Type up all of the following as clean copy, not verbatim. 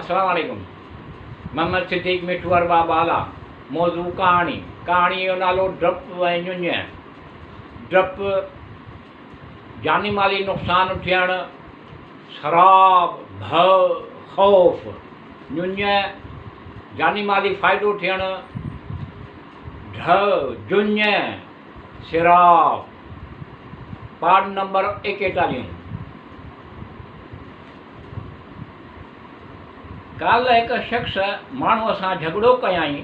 अस्सलाम वालेकुम। मोहम्मद सिद्दीक मिठू अरबाब आला। मौजू कहानी जो नालो डप ऐं ञुञ। डप जानी माली नुक़सान थियण, शराब, भउ, ख़ौफ़। ञुञ जानी माली फ़ाइदो थियण, ढ जुञ, शराब। Part number 41। काल्ह हिकु शख़्स माण्हूअ सां झगड़ो कयईं।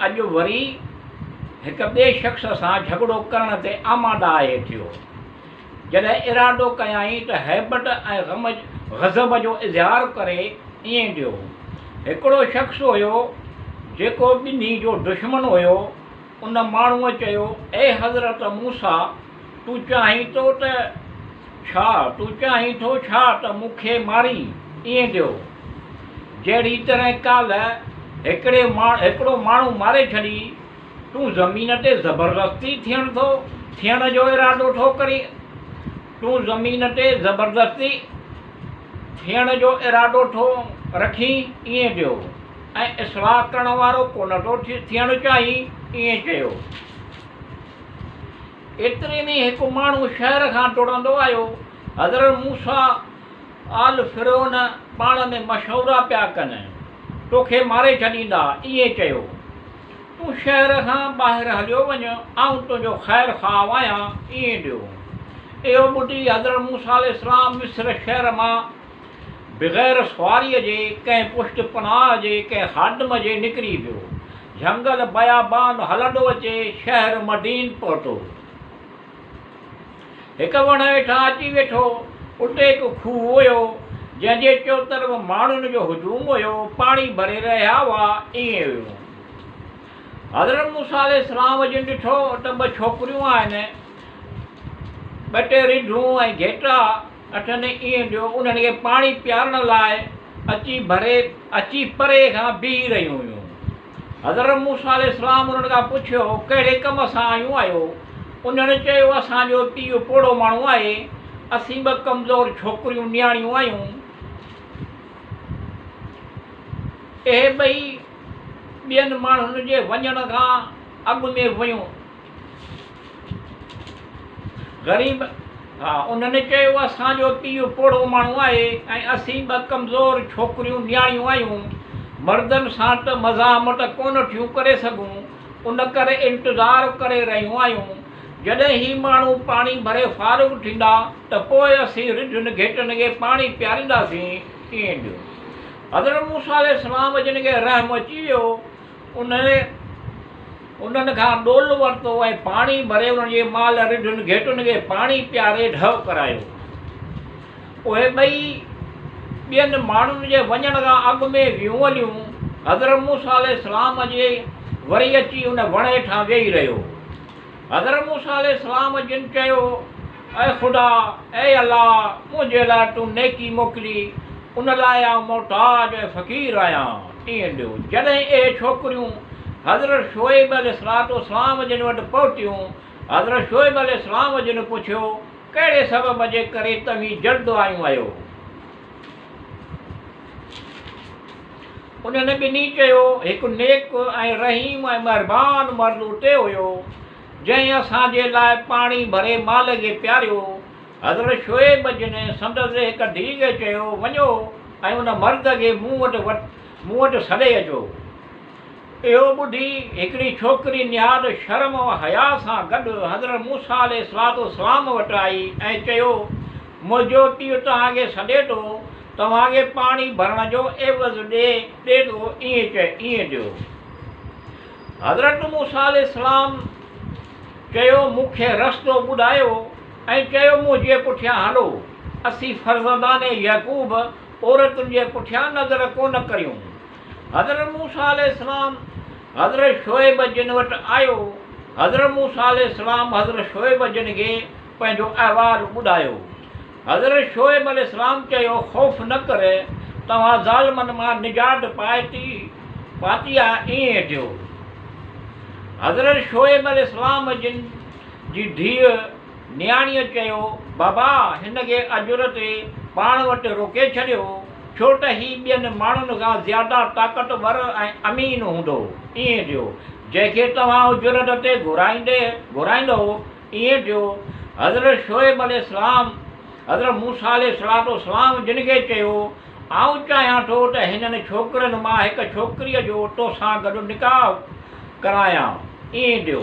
अॼु वरी हिकु ॿिए शख़्स सां झगड़ो करण ते आमादा आहे थियो। जॾहिं इरादो कयईं त हैबत ऐं ग़ज़ब जो इज़हार करे ईअं ॾियो। हिकिड़ो शख़्स हुयो जेको ॿिन्ही जो दुश्मन हुयो। उन माण्हूअ चयो, ए हज़रत मूसा, तूं चाहीं थो छा त मूंखे मारी ईअं ॾियो। जहिड़ी तरह काल्ह हिकिड़ो माण्हू मारे छॾी, तूं ज़मीन ते ज़बरदस्ती थियण जो इरादो थो करी। तूं ज़मीन ते ज़बरदस्ती थियण जो इरादो थो रखी ईअं ॾियो। ऐं इस्लाह करण वारो कोन थो थियणु चाही ईअं चयो। एतिरे में हिकु माण्हू शहर खां डुड़ंदो आयो। हज़रत मूसा आल फ़िरौन पाण में मशवरा पिया कनि, तोखे मारे छॾींदा ईअं चयो। तूं शहर खां ॿाहिरि हलियो वञ, आउं तुंहिंजो ख़ैरु ख़्वाह आहियां ईअं ॾियो। इहो ॿुधी हज़रत मूसा अलैहिस्सलाम मिस्र शहर मां बग़ैर सुवारीअ जे, कंहिं पुष्ट पनाह जे, कंहिं ख़ादिम जे निकिरी पियो। झंगल बयाबान हलंदो अचे, शहर मदीन पहुतो। हिकु वण हेठां अची वेठो। उते हिकु खूह हुयो जंहिंजे चोतरफ़ माण्हुनि जो हुजूम हुयो, पाणी भरे रहिया हुआ ईअं हुयो। हज़रत मूसा अलैहिस्सलाम जिन ॾिठो त ॿ छोकिरियूं आहिनि, ॿ टे रिढूं ऐं घेटा अथनि ईअं ॾियो। उन्हनि खे पाणी पीआरण लाइ अची परे खां बीह रहियूं हुयूं। हज़रत मूसा अलैहिस्सलाम उन्हनि खां पुछियो, कहिड़े कम सां आयो? उन्हनि चयो, असांजो पीउ पोड़ो माण्हू आहे, असीं ॿ कमज़ोर छोकिरियूं नियाणियूं आहियूं। इहे ॿई ॿियनि माण्हुनि जे वञण खां अॻु में वियूं। उन्हनि चयो, असांजो पीउ पोड़ो माण्हू आहे ऐं असीं ॿ कमज़ोर छोकिरियूं नियाणियूं आहियूं। मर्दनि सां त मज़ामत कोन थियूं करे सघूं, उन करे इंतज़ारु करे रहियूं आहियूं। जॾहिं ही माण्हू पाणी भरे फ़ारिग़ थींदा त पोइ असीं रिढुनि घेटनि खे पाणी पीआरींदासीं ईअं ॾियो। हज़रत मूसा अलैहिस्सलाम जिन खे रहम अची वियो, उन्हनि खां ॾोल वरितो ऐं पाणी भरे उन्हनि जे माल रिढुनि घेटुनि खे पाणी पीआरे ढव करायो। उहे ॿई ॿियनि माण्हुनि जे वञण खां अॻु में वियूं हलियूं। हज़रत मूसा अलैहिस्सलाम जे वरी अची उन वण हेठां वेही रहियो। हज़रत मूसा अलैहिस्सलाम जिन चयो, ऐं ख़ुदा, ऐं अलाह, मुंहिंजे लाइ तूं नेकी मोकिली, उन लाइ आउं मोहताज ऐं फ़क़ीर आहियां ईअं ॾियो। जॾहिं इहे छोकिरियूं हज़रत शोएब अलैहिस्सलाम जिन वटि पहुतियूं, हज़रत शोएब अलैहिस्सलाम जिन पुछियो, कहिड़े सबब जे करे तव्हीं जल्द आहियो? उन्हनि ॿिन्ही चयो, हिकु नेक ऐं रहीम ऐं महिरबान मर्द उते हुयो जंहिं असांजे लाइ पाणी भरे माल खे पीआरियो। हज़रत शोएब जिन संदसि हिकु धीउ खे चयो, वञो ऐं उन मर्द खे मूं वटि सॾे अचो। इहो ॿुधी हिकिड़ी छोकिरी निहायत शर्म हया सां गॾु हज़रत मूसा अलैहिस्सलाम वटि आई ऐं चयो, मुंहिंजो पीउ तव्हांखे सॾे थो, तव्हांखे पाणी भरण जो एवज़ ॾे थो ईअं ॾियो। हज़रत मूसा अलैहिस्सलाम चयो, मूंखे रस्तो ॿुधायो ऐं चयो, मुंहिंजे पुठियां हलो, असीं फ़र्ज़ंदाने याकूब औरतुनि जे पुठियां नज़र कोन करियूं। हज़रत मूसा अलैहिस्सलाम हज़रत शोएब जिन वटि आयो। हज़रत मूसा अलैहिस्सलाम हज़रत शोएब जिन खे पंहिंजो अहवालु ॿुधायो। हज़रत शोएब अलैहिस्सलाम चयो, ख़ौफ़ न करे, तव्हां ज़ालिमनि मां निजात पाती आहे ईअं थियो। हज़रत शोएब अलैहिस्सलाम जिन जी धीअ नियाणीअ चयो, बाबा, हिन खे अजुर ते पाण वटि रोके छॾियो, छो त हीउ ॿियनि माण्हुनि खां ज़्यादा ताक़तवर ऐं अमीन हूंदो। ईअं ॾियो जंहिंखे तव्हां उजरत ते घुराईंदो ईअं ॾियो। हज़रत शोएब अलैहिस्सलाम हज़रत मूसा अलैहिस्सलाम जिन खे चयो आऊं चाहियां थो त हिननि छोकिरनि मां हिकु छोकिरीअ जो तोसां गॾु निकाह करायां। ईअं ॾियो।